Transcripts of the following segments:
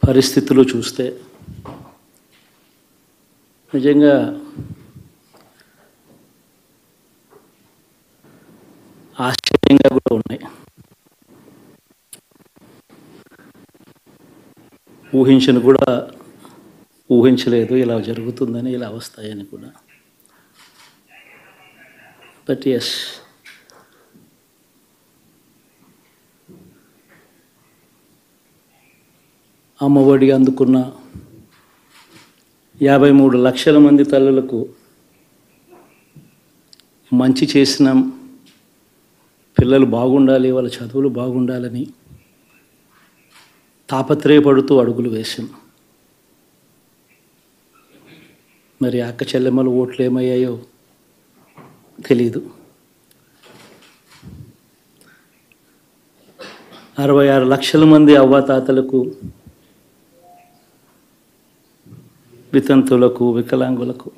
పరిస్థితులు చూస్తే నిజంగా ఆశ్చర్యంగా కూడా ఉన్నాయి. ఊహించలేదు ఇలా జరుగుతుందని, ఇలా వస్తాయని కూడా. బట్ ఎస్, అమ్మఒడి అందుకున్న 53 లక్షల మంది తల్లులకు మంచి చేసిన, పిల్లలు బాగుండాలి, వాళ్ళ చదువులు బాగుండాలని తాపత్రయపడుతూ అడుగులు వేశాం. మరి అక్క చెల్లెమ్మల ఓట్లు ఏమయ్యాయో తెలీదు. 66 లక్షల మంది అవ్వాతాతలకు, వితంతులకు, వికలాంగులకు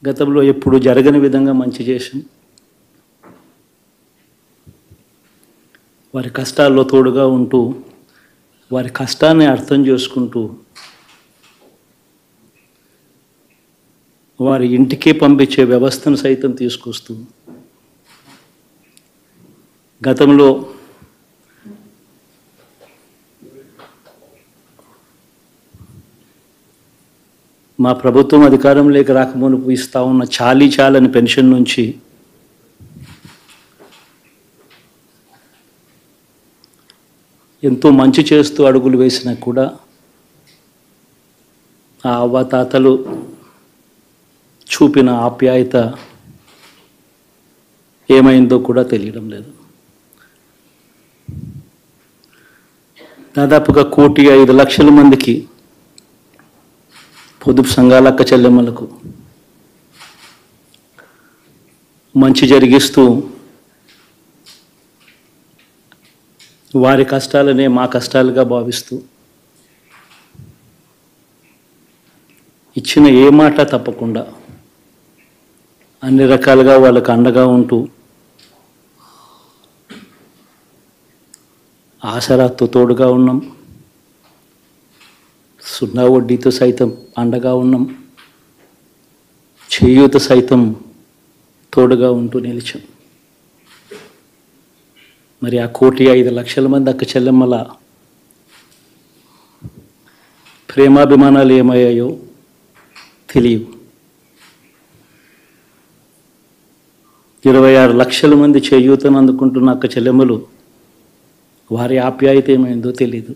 గతంలో ఎప్పుడు జరగని విధంగా మంచి చేశాం. వారి కష్టాల్లో తోడుగా ఉంటూ, వారి కష్టాన్ని అర్థం చేసుకుంటూ, వారి ఇంటికే పంపించే వ్యవస్థను సైతం తీసుకొస్తూ, గతంలో మా ప్రభుత్వం అధికారంలోకి రాకమునుపు ఇస్తా ఉన్న చాలని పెన్షన్ నుంచి ఎంతో మంచి చేస్తూ అడుగులు వేసినా కూడా ఆ అవ్వాతాతలు చూపిన ఆప్యాయత ఏమైందో కూడా తెలియడం లేదు. దాదాపుగా 1,05,00,000 మందికి, పొదుపు సంఘాల అక్క చెల్లెమ్మలకు మంచి జరిగిస్తూ, వారి కష్టాలనే మా కష్టాలుగా భావిస్తూ, ఇచ్చిన ఏ మాట తప్పకుండా అన్ని రకాలుగా వాళ్ళకు అండగా ఉంటూ, ఆసరాతో తోడుగా ఉన్నాం, సున్నా వడ్డీతో సైతం అండగా ఉన్నాం, చేయూత సైతం తోడుగా ఉంటూ నిలిచాం. మరి ఆ 1,05,00,000 మంది అక్క చెల్లెమ్మల ప్రేమాభిమానాలు ఏమయ్యాయో తెలియవు. 26 లక్షల మంది చేయూతను అందుకుంటున్న అక్క చెల్లెమ్మలు, వారి ఆప్యాయత ఏమైందో తెలీదు.